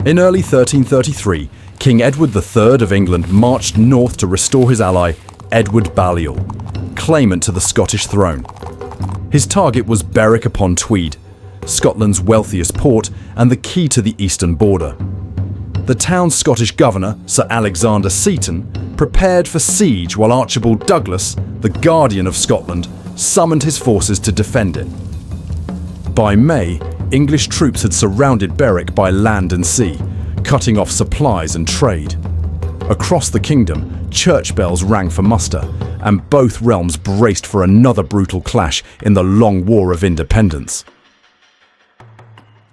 In early 1333, King Edward III of England marched north to restore his ally, Edward Balliol, claimant to the Scottish throne. His target was Berwick upon Tweed, Scotland's wealthiest port and the key to the eastern border. The town's Scottish governor, Sir Alexander Seton, prepared for siege while Archibald Douglas, the Guardian of Scotland, summoned his forces to defend it. By May, English troops had surrounded Berwick by land and sea, cutting off supplies and trade. Across the kingdom, church bells rang for muster, and both realms braced for another brutal clash in the long War of Independence.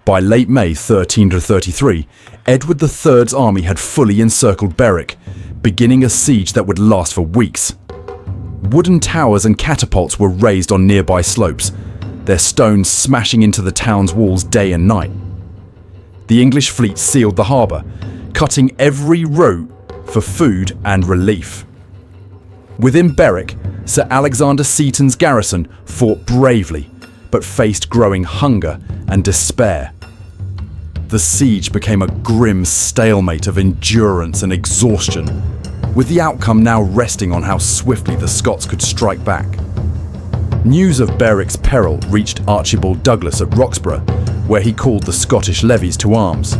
By late May 1333, Edward III's army had fully encircled Berwick, beginning a siege that would last for weeks. Wooden towers and catapults were raised on nearby slopes, their stones smashing into the town's walls day and night. The English fleet sealed the harbour, cutting every route for food and relief. Within Berwick, Sir Alexander Seton's garrison fought bravely, but faced growing hunger and despair. The siege became a grim stalemate of endurance and exhaustion, with the outcome now resting on how swiftly the Scots could strike back. News of Berwick's peril reached Archibald Douglas at Roxburgh, where he called the Scottish levies to arms.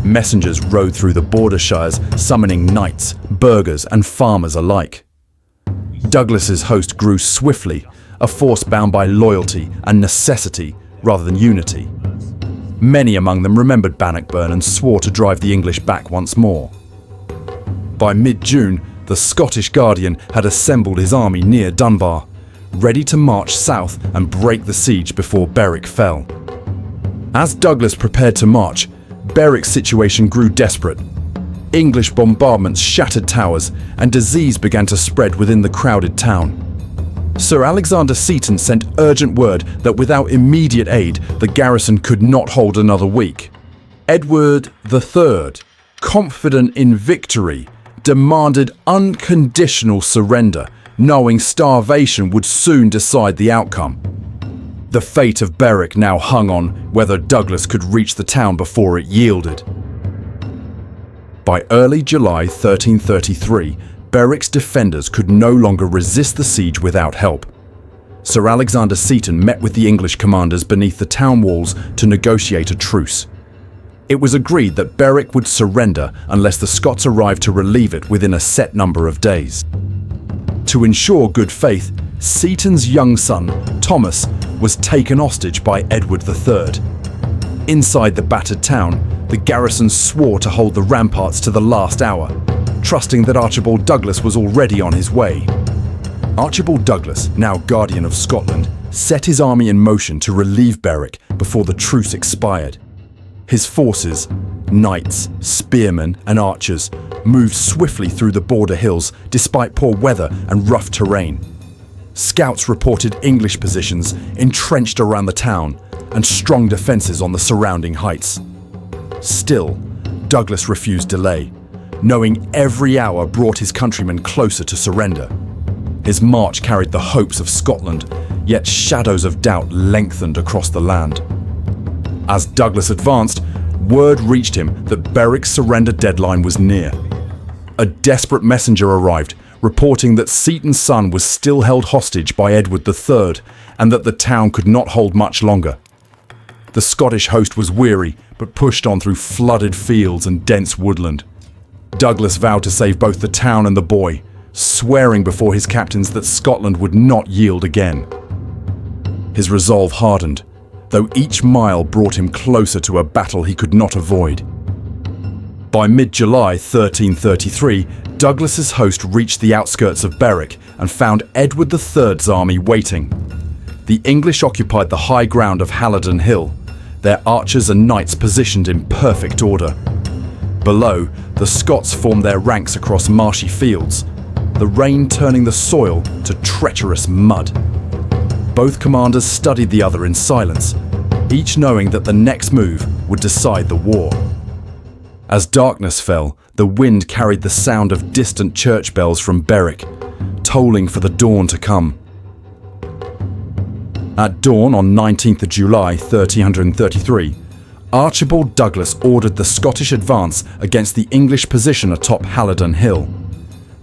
Messengers rode through the border shires, summoning knights, burghers and farmers alike. Douglas's host grew swiftly, a force bound by loyalty and necessity rather than unity. Many among them remembered Bannockburn and swore to drive the English back once more. By mid-June, the Scottish Guardian had assembled his army near Dunbar, ready to march south and break the siege before Berwick fell. As Douglas prepared to march, Berwick's situation grew desperate. English bombardments shattered towers, and disease began to spread within the crowded town. Sir Alexander Seton sent urgent word that without immediate aid, the garrison could not hold another week. Edward III, confident in victory, demanded unconditional surrender, knowing starvation would soon decide the outcome. The fate of Berwick now hung on whether Douglas could reach the town before it yielded. By early July 1333, Berwick's defenders could no longer resist the siege without help. Sir Alexander Seton met with the English commanders beneath the town walls to negotiate a truce. It was agreed that Berwick would surrender unless the Scots arrived to relieve it within a set number of days. To ensure good faith, Seton's young son, Thomas, was taken hostage by Edward III. Inside the battered town, the garrison swore to hold the ramparts to the last hour, trusting that Archibald Douglas was already on his way. Archibald Douglas, now Guardian of Scotland, set his army in motion to relieve Berwick before the truce expired. His forces, knights, spearmen and archers, moved swiftly through the border hills despite poor weather and rough terrain. Scouts reported English positions entrenched around the town and strong defences on the surrounding heights. Still, Douglas refused delay, knowing every hour brought his countrymen closer to surrender. His march carried the hopes of Scotland, yet shadows of doubt lengthened across the land. As Douglas advanced, word reached him that Berwick's surrender deadline was near. A desperate messenger arrived, reporting that Seton's son was still held hostage by Edward III and that the town could not hold much longer. The Scottish host was weary, but pushed on through flooded fields and dense woodland. Douglas vowed to save both the town and the boy, swearing before his captains that Scotland would not yield again. His resolve hardened, though each mile brought him closer to a battle he could not avoid. By mid-July 1333, Douglas's host reached the outskirts of Berwick and found Edward III's army waiting. The English occupied the high ground of Halidon Hill, their archers and knights positioned in perfect order. Below, the Scots formed their ranks across marshy fields, the rain turning the soil to treacherous mud. Both commanders studied the other in silence, each knowing that the next move would decide the war. As darkness fell, the wind carried the sound of distant church bells from Berwick, tolling for the dawn to come. At dawn on 19th of July 1333, Archibald Douglas ordered the Scottish advance against the English position atop Halidon Hill.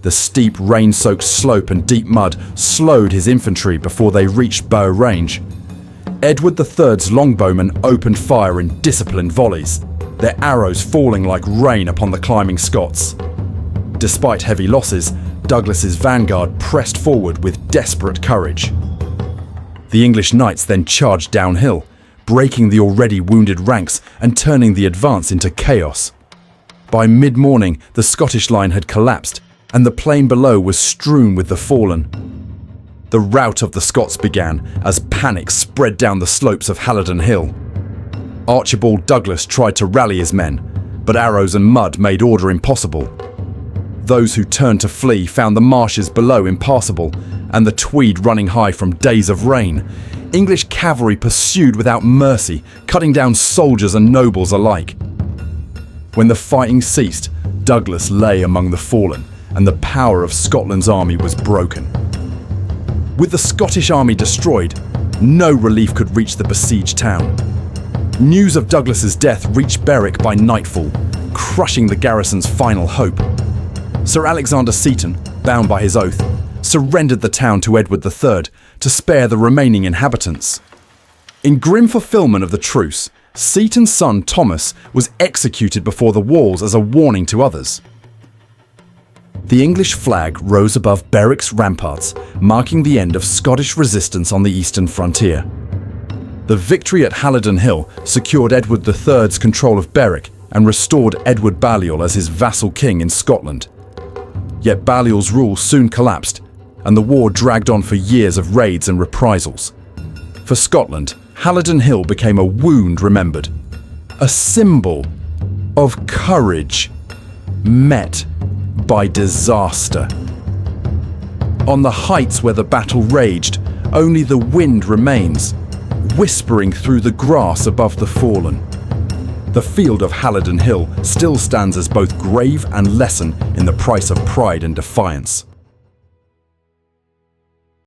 The steep, rain-soaked slope and deep mud slowed his infantry before they reached bow range. Edward III's longbowmen opened fire in disciplined volleys, their arrows falling like rain upon the climbing Scots. Despite heavy losses, Douglas's vanguard pressed forward with desperate courage. The English knights then charged downhill, breaking the already wounded ranks and turning the advance into chaos. By mid-morning, the Scottish line had collapsed, and the plain below was strewn with the fallen. The rout of the Scots began as panic spread down the slopes of Halidon Hill. Archibald Douglas tried to rally his men, but arrows and mud made order impossible. Those who turned to flee found the marshes below impassable, and the Tweed running high from days of rain. English cavalry pursued without mercy, cutting down soldiers and nobles alike. When the fighting ceased, Douglas lay among the fallen, and the power of Scotland's army was broken. With the Scottish army destroyed, no relief could reach the besieged town. News of Douglas's death reached Berwick by nightfall, crushing the garrison's final hope. Sir Alexander Seton, bound by his oath, surrendered the town to Edward III to spare the remaining inhabitants. In grim fulfillment of the truce, Seton's son Thomas was executed before the walls as a warning to others. The English flag rose above Berwick's ramparts, marking the end of Scottish resistance on the eastern frontier. The victory at Halidon Hill secured Edward III's control of Berwick and restored Edward Balliol as his vassal king in Scotland. Yet Balliol's rule soon collapsed, and the war dragged on for years of raids and reprisals. For Scotland, Halidon Hill became a wound remembered, a symbol of courage met by disaster. On the heights where the battle raged, only the wind remains, whispering through the grass above the fallen. The field of Halidon Hill still stands as both grave and lesson in the price of pride and defiance.